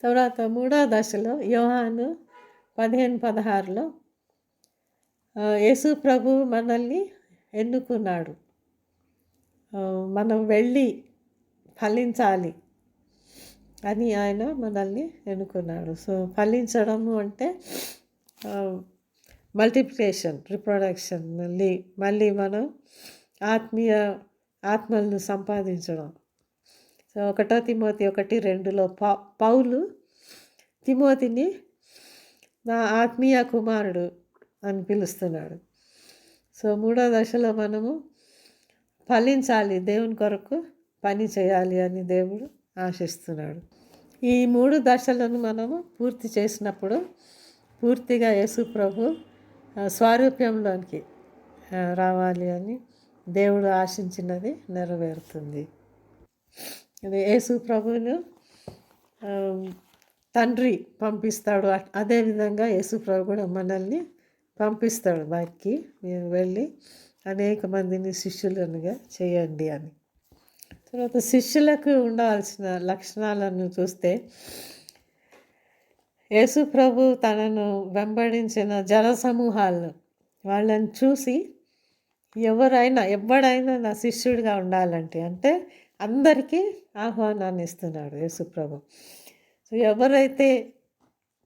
తర్వాత మూడో దశలో యోహాను 15:16లో యేసు ప్రభు మనల్ని ఎన్నుకున్నాడు. మనం వెళ్ళి ఫలించాలి అని ఆయన మనల్ని ఎన్నుకున్నాడు. సో ఫలించడము అంటే మల్టిప్లికేషన్, రిప్రొడక్షన్, మళ్ళీ మనం ఆత్మలను సంపాదించడం. సో 1 తిమోతి 1:2లో పౌలు తిమోతిని నా ఆత్మీయ కుమారుడు అని పిలుస్తున్నాడు. సో మూడో దశలో మనము ఫలించాలి, దేవుని కొరకు పని చేయాలి అని దేవుడు ఆశిస్తున్నాడు. ఈ 3 దశలను మనము పూర్తి చేసినప్పుడు పూర్తిగా యేసు ప్రభు స్వారూప్యంలోనికి రావాలి అని దేవుడు ఆశించినది నెరవేరుతుంది. యేసు ప్రభువును తండ్రి పంపిస్తాడు. అదేవిధంగా యేసు ప్రభు కూడా మనల్ని పంపిస్తాడు బయటికి, మీరు వెళ్ళి అనేక మందిని శిష్యులనుగా చేయండి అని. తర్వాత శిష్యులకు ఉండవలసిన లక్షణాలను చూస్తే యేసు ప్రభు తనను వెంబడించిన జనసమూహాలను వాళ్ళని చూసి ఎవడైనా నా శిష్యుడిగా ఉండాలంటే అంటే అందరికీ ఆహ్వానాన్ని ఇస్తున్నాడు యేసు ప్రభు. సో ఎవరైతే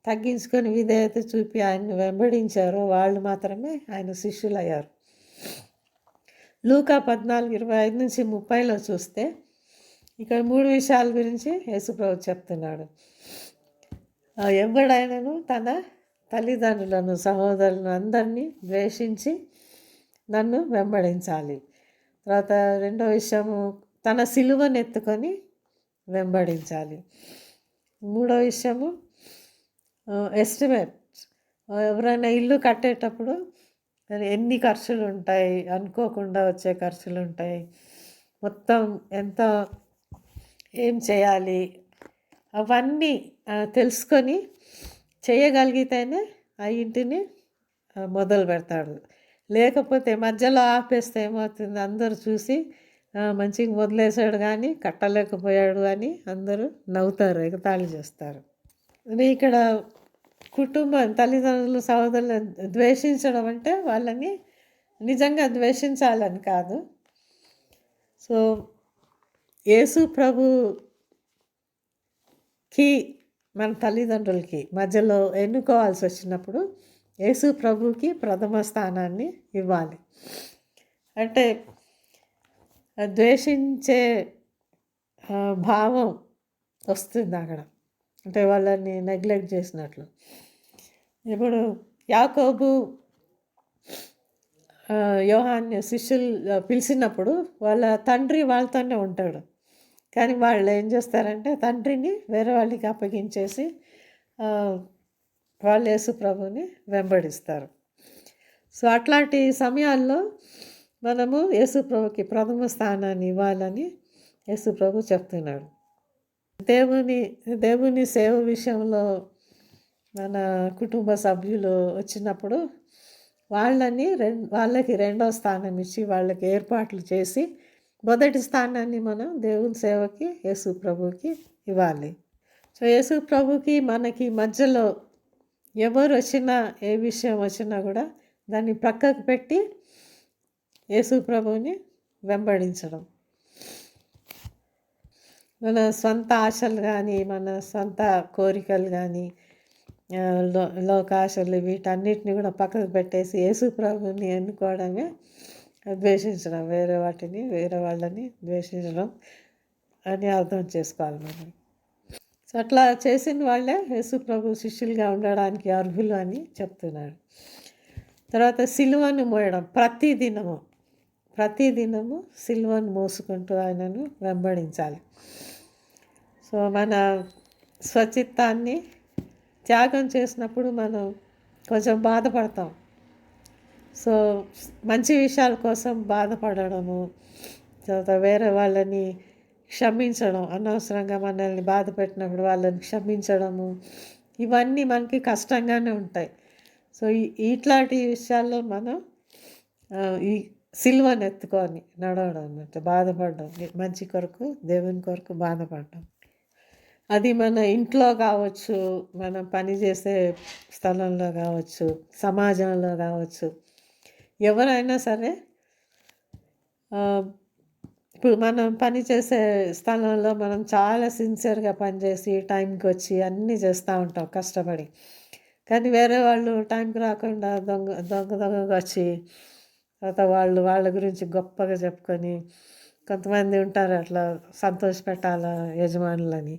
తగ్గించుకొని విధేయత చూపి ఆయన్ని వెంబడించారో వాళ్ళు మాత్రమే ఆయన శిష్యులు అయ్యారు. లూకా 14:25-30లో చూస్తే ఇక్కడ 3 విషయాల గురించి యేసు ప్రభు చెప్తున్నాడు. ఎవడైనాను తన తల్లిదండ్రులను, సహోదరులను అందరినీ ద్వేషించి నన్ను వెంబడించాలి. తర్వాత రెండో విషయము తన సిలువను ఎత్తుకొని వెంబడించాలి. మూడో విషయము ఎస్టిమేట్, ఎవరైనా ఇల్లు కట్టేటప్పుడు ఎన్ని ఖర్చులు ఉంటాయి, అనుకోకుండా వచ్చే ఖర్చులు ఉంటాయి, మొత్తం ఎంత ఏం చేయాలి అవన్నీ తెలుసుకొని చేయగలిగితేనే ఆ ఇంటిని మొదలు పెడతాడు. లేకపోతే మధ్యలో ఆపేస్తే ఏమవుతుంది, అందరూ చూసి మంచిగా మొదలేసాడు కానీ కట్టలేకపోయాడు అని అందరూ నవ్వుతారు, ఎగతాళి చేస్తారు. ఇక్కడ కుటుంబం, తల్లిదండ్రులు, సహోదరులను ద్వేషించడం అంటే వాళ్ళని నిజంగా ద్వేషించాలని కాదు. సో యేసు ప్రభుకి మన తల్లిదండ్రులకి మధ్యలో ఎన్నుకోవాల్సి వచ్చినప్పుడు యేసు ప్రభుకి ప్రథమ స్థానాన్ని ఇవ్వాలి. అంటే ద్వేషించే భావం వస్తుంది అక్కడ, అంటే వాళ్ళని నెగ్లెక్ట్ చేసినట్లు. ఇప్పుడు యాకోబు యోహాన్ని శిష్యులు పిలిచినప్పుడు వాళ్ళ తండ్రి వాళ్ళతోనే ఉంటాడు, కానీ వాళ్ళు ఏం చేస్తారంటే తండ్రిని వేరే వాళ్ళకి అప్పగించేసి వాళ్ళు యేసు ప్రభుని వెంబడిస్తారు. సో అట్లాంటి సమయాల్లో మనము యేసు ప్రభుకి ప్రథమ స్థానాన్ని ఇవ్వాలని యేసు ప్రభు చెప్తున్నాడు. దేవుని సేవ విషయంలో మన కుటుంబ సభ్యులు వచ్చినప్పుడు వాళ్ళకి రెండో స్థానం ఇచ్చి వాళ్ళకి ఏర్పాట్లు చేసి మొదటి స్థానాన్ని మనం దేవుని సేవకి యేసు ప్రభుకి ఇవ్వాలి. సో యేసు ప్రభుకి మనకి మధ్యలో ఎవరు వచ్చినా, ఏ విషయం వచ్చినా కూడా దాన్ని ప్రక్కకు పెట్టి యేసు ప్రభుని వెంబడించడం. మన సొంత ఆశలు కానీ, మన సొంత కోరికలు కానీ, లోకాశలు వీటన్నిటిని కూడా పక్కకు పెట్టేసి యేసు ప్రభుని ఎన్నుకోవడమే ద్వేషించడం, వేరే వాళ్ళని ద్వేషించడం అని అర్థం చేసుకోవాలి మనం. సో అట్లా చేసిన వాళ్ళే యేసు ప్రభు శిష్యులుగా ఉండడానికి అర్హులు అని చెప్తున్నాడు. తర్వాత సిలువను మోయడం, ప్రతిదినము సిలువను మోసుకుంటూ ఆయనను వెంబడించాలి. సో మన స్వచిత్తాన్ని త్యాగం చేసినప్పుడు మనం కొంచెం బాధపడతాం. సో మంచి విషయాల కోసం బాధపడము, తర్వాత వేరే వాళ్ళని క్షమించడం, అనవసరంగా మనల్ని బాధ పెట్టినప్పుడు వాళ్ళని క్షమించడము, ఇవన్నీ మనకి కష్టంగానే ఉంటాయి. సో ఇట్లాంటి విషయాల్లో మనం ఈ సిలువను ఎత్తుకొని నడవడం అన్నట్టు, బాధపడడం, మంచి కొరకు, దేవుని కొరకు బాధపడడం. అది మన ఇంట్లో కావచ్చు, మనం పనిచేసే స్థలంలో కావచ్చు, సమాజంలో కావచ్చు, ఎవరైనా సరే ఇప్పుడు మనం పనిచేసే స్థలంలో మనం చాలా సిన్సియర్గా పనిచేసి టైంకి వచ్చి అన్నీ చేస్తూ ఉంటాం కష్టపడి. కానీ వేరే వాళ్ళు టైంకి రాకుండా దొంగగా వచ్చి తర్వాత వాళ్ళ గురించి గొప్పగా చెప్పుకొని కొంతమంది ఉంటారు అట్లా సంతోషపెట్టాల యజమానులని.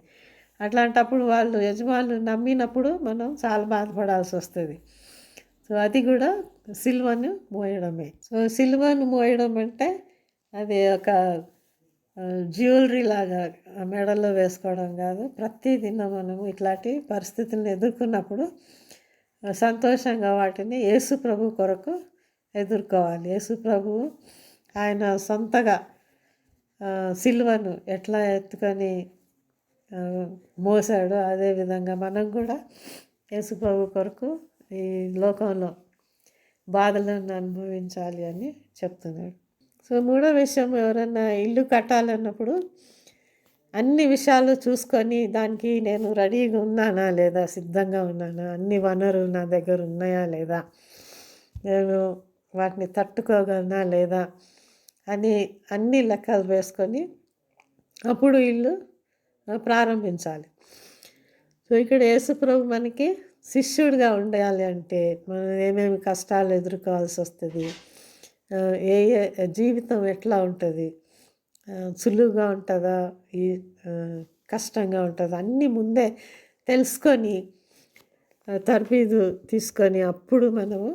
అట్లాంటప్పుడు వాళ్ళు యజమానులు నమ్మినప్పుడు మనం చాలా బాధపడాల్సి వస్తుంది. సో అది కూడా సిలువను మోయడమే. సో సిలువను మోయడం అంటే అది ఒక జ్యువెలరీ లాగా మెడలో వేసుకోవడం కాదు. ప్రతిదిన మనము ఇట్లాంటి పరిస్థితులను ఎదుర్కొన్నప్పుడు సంతోషంగా వాటిని యేసు ప్రభు కొరకు ఎదుర్కోవాలి. యేసు ప్రభువు ఆయన సొంతగా సిలువను ఎట్లా ఎత్తుకొని మోసాడో అదేవిధంగా మనం కూడా యేసు ప్రభు కొరకు ఈ లోకంలో బాధలను అనుభవించాలి అని చెప్తున్నాడు. సో మూడో విషయం, ఎవరైనా ఇల్లు కట్టాలన్నప్పుడు అన్ని విషయాలు చూసుకొని దానికి నేను రెడీగా ఉన్నానా లేదా, సిద్ధంగా ఉన్నానా, అన్ని వనరులు నా దగ్గర ఉన్నాయా లేదా, నేను వాటిని తట్టుకోగలనా లేదా అని అన్ని లెక్కలు వేసుకొని అప్పుడు ఇల్లు ప్రారంభించాలి. సో ఇక్కడ యేసుప్రభు మనకి శిష్యుడిగా ఉండాలి అంటే మనం ఏమేమి కష్టాలు ఎదుర్కోవాల్సి వస్తుంది, ఏ జీవితం ఎట్లా ఉంటుంది, సులువుగా ఉంటుందా, ఈ కష్టంగా ఉంటుందా, అన్నీ ముందే తెలుసుకొని తర్ఫీదు తీసుకొని అప్పుడు మనము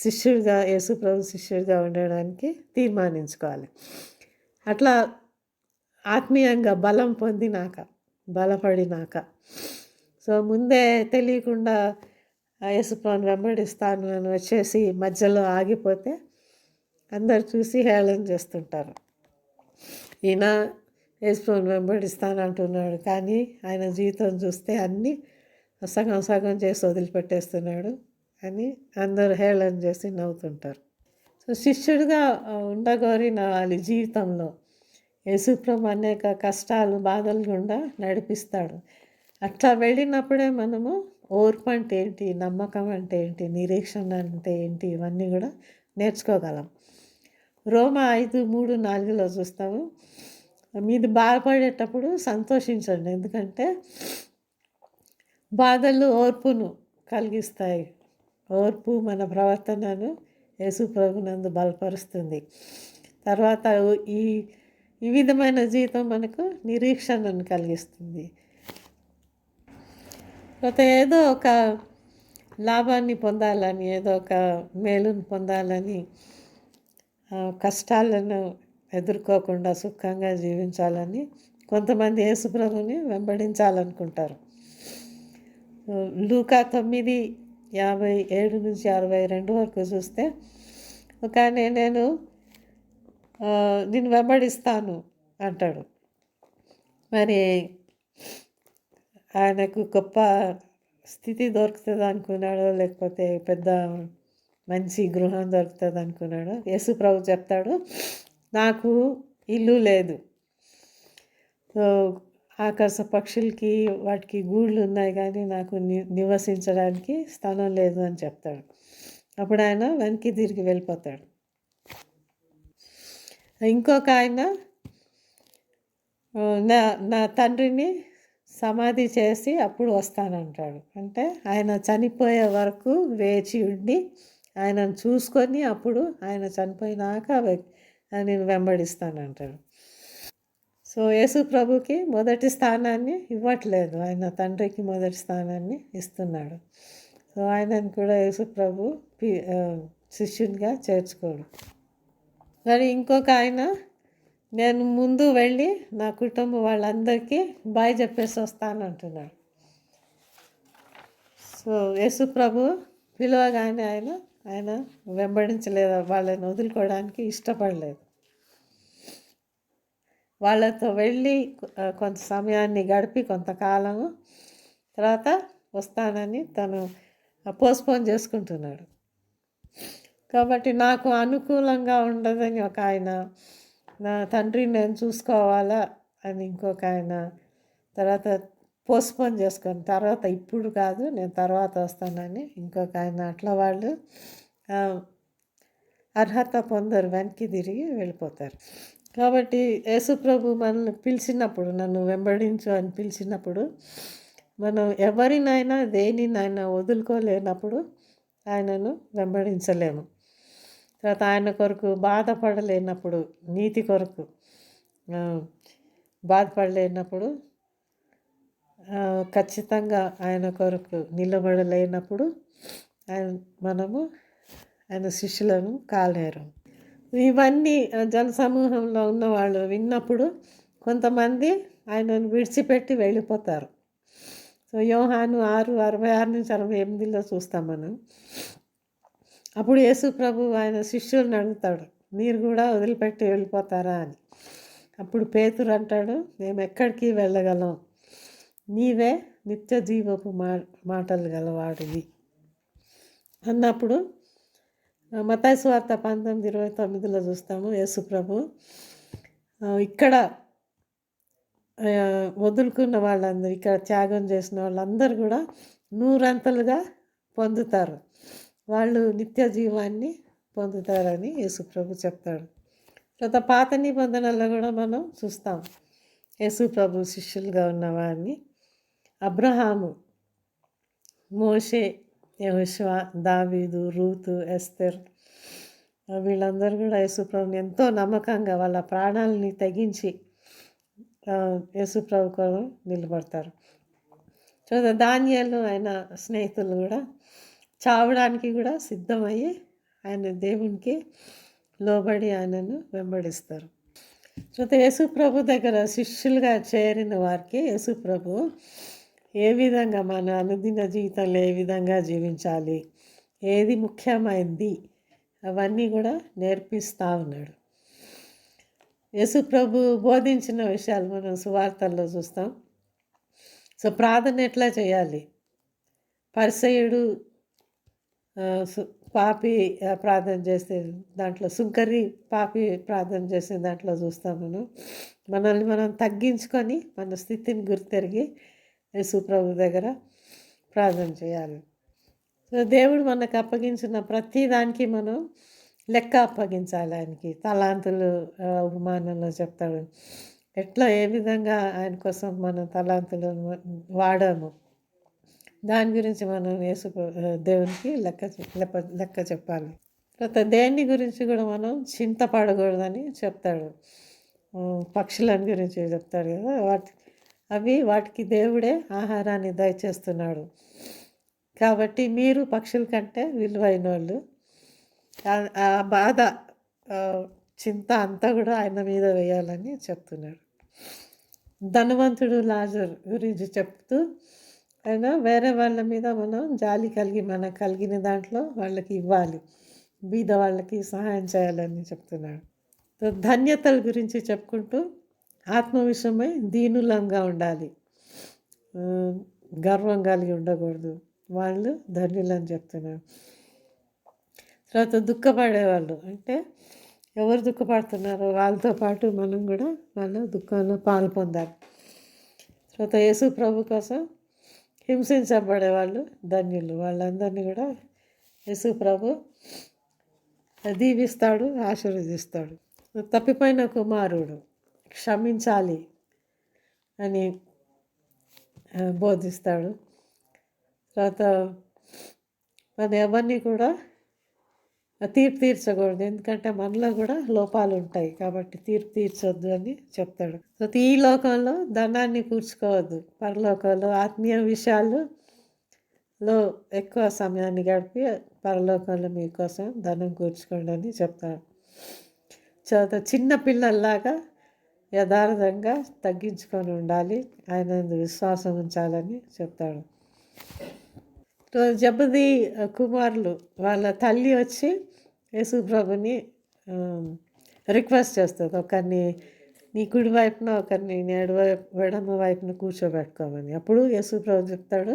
శిష్యుడిగా యేసుప్రభు శిష్యుడిగా ఉండడానికి తీర్మానించుకోవాలి. అట్లా ఆత్మీయంగా బలం పొందినాక, బలపడినాక, సో ముందే తెలియకుండా యేసుప్రభుని వెంబడిస్తాను అని వచ్చేసి మధ్యలో ఆగిపోతే అందరు చూసి హేళన చేస్తుంటారు. ఈయన యేసుప్రభుని వెంబడిస్తాను అంటున్నాడు, కానీ ఆయన జీవితం చూస్తే అన్నీ సగం సగం చేసి వదిలిపెట్టేస్తున్నాడు అని అందరూ హేళన చేసి నవ్వుతుంటారు. సో శిష్యుడిగా ఉండగోరిన వాళ్ళ జీవితంలో యేసుప్రభు అనేక కష్టాలు బాధలు గుండా నడిపిస్తాడు. అట్లా వెళ్ళినప్పుడే మనము ఓర్పు అంటే ఏంటి, నమ్మకం అంటే ఏంటి, నిరీక్షణ అంటే ఏంటి, ఇవన్నీ కూడా నేర్చుకోగలం. రోమా 5:3-4 చూస్తాము, మీది బాధపడేటప్పుడు సంతోషించండి, ఎందుకంటే బాధలు ఓర్పును కలిగిస్తాయి. ఓర్పు మన ప్రవర్తనను యేసు ప్రభునందు బలపరుస్తుంది. తర్వాత ఈ విధమైన జీవితం మనకు నిరీక్షణను కలిగిస్తుంది. తర్వాత ఏదో ఒక లాభాన్ని పొందాలని, ఏదో ఒక మేలును పొందాలని, కష్టాలను ఎదుర్కోకుండా సుఖంగా జీవించాలని కొంతమంది యేసు ప్రభుని వెంబడించాలనుకుంటారు. లూకా 9:57-62 వరకు చూస్తే, ఒక నేను నిన్ను వెంబడిస్తాను అంటాడు. మరి ఆయనకు గొప్ప స్థితి దొరుకుతుంది అనుకున్నాడో, లేకపోతే పెద్ద మంచి గృహం దొరుకుతుంది అనుకున్నాడు. యేసు ప్రభు చెప్తాడు, నాకు ఇల్లు లేదు, ఆకాశ పక్షులకి వాటికి గూళ్ళు ఉన్నాయి, కానీ నాకు నివసించడానికి స్థలం లేదు అని చెప్తాడు. అప్పుడు ఆయన వెనక్కి తిరిగి వెళ్ళిపోతాడు. ఇంకొక ఆయన నా తండ్రిని సమాధి చేసి అప్పుడు వస్తానంటాడు. అంటే ఆయన చనిపోయే వరకు వేచి ఉండి ఆయనను చూసుకొని అప్పుడు ఆయన చనిపోయినాక నేను వెంబడిస్తానంటాడు. సో యేసు ప్రభుకి మొదటి స్థానాన్ని ఇవ్వట్లేదు, ఆయన తండ్రికి మొదటి స్థానాన్ని ఇస్తున్నాడు. సో ఆయనను కూడా యేసు ప్రభు శిష్యునిగా చేర్చుకోడు. మరి ఇంకొక ఆయన, నేను ముందు వెళ్ళి నా కుటుంబం వాళ్ళందరికీ బాయ్ చెప్పేసి వస్తాను అంటున్నాడు. సో యేసు ప్రభు పిలవగానే ఆయన వెంబడించలేదు, వాళ్ళని వదులుకోవడానికి ఇష్టపడలేదు. వాళ్ళతో వెళ్ళి కొంత సమయాన్ని గడిపి కొంతకాలము తర్వాత వస్తానని తను పోస్ట్పోన్ చేసుకుంటున్నాడు. కాబట్టి నాకు అనుకూలంగా ఉండదని ఒక ఆయన, నా తండ్రిని నేను చూసుకోవాలా అని ఇంకొక ఆయన, తర్వాత పోస్ట్పోన్ చేసుకొని తర్వాత ఇప్పుడు కాదు నేను తర్వాత వస్తానని ఇంకొక ఆయన అట్లా వాళ్ళు అర్హత పొందరు, వెనక్కి తిరిగి వెళ్ళిపోతారు. కాబట్టి యేసుప్రభు మనల్ని పిలిచినప్పుడు, నన్ను వెంబడించు అని పిలిచినప్పుడు, మనం ఎవరినైనా దేనినైనా వదులుకోలేనప్పుడు ఆయనను వెంబడించలేము. తర్వాత ఆయన కొరకు బాధపడలేనప్పుడు, నీతి కొరకు బాధపడలేనప్పుడు, ఖచ్చితంగా ఆయన కొరకు నిలబడలేనప్పుడు మనము ఆయన శిష్యులను కాలేరు. ఇవన్నీ జనసమూహంలో ఉన్నవాళ్ళు విన్నప్పుడు కొంతమంది ఆయనను విడిచిపెట్టి వెళ్ళిపోతారు. సో యోహాను 6:66-68 చూస్తాం మనం. అప్పుడు యేసు ప్రభు ఆయన శిష్యులను అడుగుతాడు, మీరు కూడా వదిలిపెట్టి వెళ్ళిపోతారా అని. అప్పుడు పేతురు అంటాడు, మేము ఎక్కడికి వెళ్ళగలం, నీవే నిత్య జీవపు మాటలు గలవాడివి అన్నప్పుడు మత్తయి సువార్త 19:29 చూస్తాము. యేసు ప్రభు ఇక్కడ వదులుకున్న వాళ్ళందరూ, ఇక్కడ త్యాగం చేసిన వాళ్ళందరూ కూడా 100 పొందుతారు, వాళ్ళు నిత్య జీవాన్ని పొందుతారని యేసు ప్రభు చెప్తాడు. తర్వాత పాత నిబంధనల్లో కూడా మనం చూస్తాం యేసు ప్రభు శిష్యులుగా ఉన్నవారిని. అబ్రహాము, మోషే, యెహోషువ, దావీదు, రూతు, ఎస్తర్, వీళ్ళందరూ కూడా యేసుప్రభుని ఎంతో నమ్మకంగా వాళ్ళ ప్రాణాలని తెగించి యేసుప్రభు కొరకు నిలబడతారు. చూద్దాం, దానియేలు ఆయన స్నేహితులు కూడా చావడానికి కూడా సిద్ధమయ్యి ఆయన దేవునికి లోబడి ఆయనను వెంబడిస్తారు. చూద్దాం, యేసుప్రభు దగ్గర శిష్యులుగా చేరిన వారికి యేసుప్రభు ఏ విధంగా మన అనుదిన జీవితంలో ఏ విధంగా జీవించాలి, ఏది ముఖ్యమైనది, అవన్నీ కూడా నేర్పిస్తూ ఉన్నాడు. యేసుప్రభు బోధించిన విషయాలు మనం సువార్తల్లో చూస్తాం. సో ప్రార్థన ఎట్లా చేయాలి, పరిసయుడు పాపి ప్రార్థన చేసే దాంట్లో, సుంకరి పాపి ప్రార్థన చేసే దాంట్లో చూస్తాం మనం. మనల్ని మనం తగ్గించుకొని మన స్థితిని గుర్తెరిగి యేసుప్రభు దగ్గర ప్రార్థన చేయాలి. సో దేవుడు మనకు అప్పగించిన ప్రతి దానికి మనం లెక్క అప్పగించాలి ఆయనకి. తలాంతులు ఉపమానంలో చెప్తాడు, ఎట్లా ఏ విధంగా ఆయన కోసం మనం తలాంతులను వాడాము, దాని గురించి మనం దేవునికి లెక్క చెప్పాలి. తర్వాత దేని గురించి కూడా మనం చింతపడకూడదని చెప్తాడు. పక్షులని గురించి చెప్తాడు కదా, వాటికి దేవుడే ఆహారాన్ని దయచేస్తున్నాడు, కాబట్టి మీరు పక్షుల కంటే విలువైన వాళ్ళు. ఆ బాధ, చింత అంతా కూడా ఆయన మీద వేయాలని చెప్తున్నాడు. ధనవంతుడు లాజరు గురించి చెప్తూ ఆయన వేరే వాళ్ళ మీద మనం జాలి కలిగి మనకు కలిగిన దాంట్లో వాళ్ళకి ఇవ్వాలి, బీద వాళ్ళకి సహాయం చేయాలని చెప్తున్నాడు. ధన్యతల గురించి చెప్పుకుంటూ ఆత్మవిషయమై దీనులంగా ఉండాలి, గర్వం కలిగి ఉండకూడదు, వాళ్ళు ధన్యులని చెప్తున్నారు. తర్వాత దుఃఖపడేవాళ్ళు అంటే ఎవరు దుఃఖపడుతున్నారో వాళ్ళతో పాటు మనం కూడా వాళ్ళ దుఃఖంలో పాలు పొందాలి. తర్వాత యేసు ప్రభు కోసం హింసించబడేవాళ్ళు ధన్యులు, వాళ్ళందరినీ కూడా యేసు ప్రభు దీవిస్తాడు, ఆశీర్వదిస్తాడు. తప్పిపోయిన కుమారుడు క్షమించాలి అని బోధిస్తాడు. తర్వాత మన ఎవరిని కూడా తీర్పు తీర్చకూడదు, ఎందుకంటే మనలో కూడా లోపాలు ఉంటాయి, కాబట్టి తీర్పు తీర్చొద్దు అని చెప్తాడు. సో ఈ లోకంలో ధనాన్ని కూర్చుకోవద్దు, పరలోకంలో ఆత్మీయ విషయాల్లో ఎక్కువ సమయాన్ని గడిపి పరలోకంలో మీకోసం ధనం కూర్చుకోండి అని చెప్తాడు. చాలా చిన్న పిల్లల్లాగా యథార్థంగా తగ్గించుకొని ఉండాలి, ఆయన విశ్వాసం ఉంచాలని చెప్తాడు. జబదీ కుమారులు వాళ్ళ తల్లి వచ్చి యేసుప్రభుని రిక్వెస్ట్ చేస్తుంది, ఒకరిని నీ కుడి వైపున ఒకరిని ఎడమ వైపున కూర్చోబెట్టుకోమని. అప్పుడు యేసుప్రభు చెప్తాడు,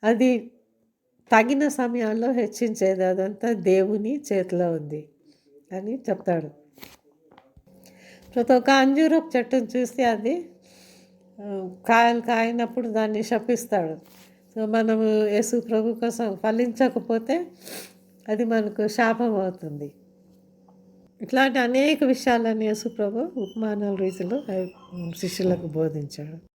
అది తగిన సమయాల్లో హెచ్చించేది, అదంతా దేవుని చేతిలో ఉంది అని చెప్తాడు. ప్రతి ఒక్క అంజూరపు చెట్టును చూసి అది కాయలు కాయినప్పుడు దాన్ని శపిస్తాడు. సో మనము యేసు ప్రభు కోసం ఫలించకపోతే అది మనకు శాపం అవుతుంది. ఇట్లాంటి అనేక విషయాలను యేసు ప్రభు ఉపమానాల రీతిలో శిష్యులకు బోధించాడు.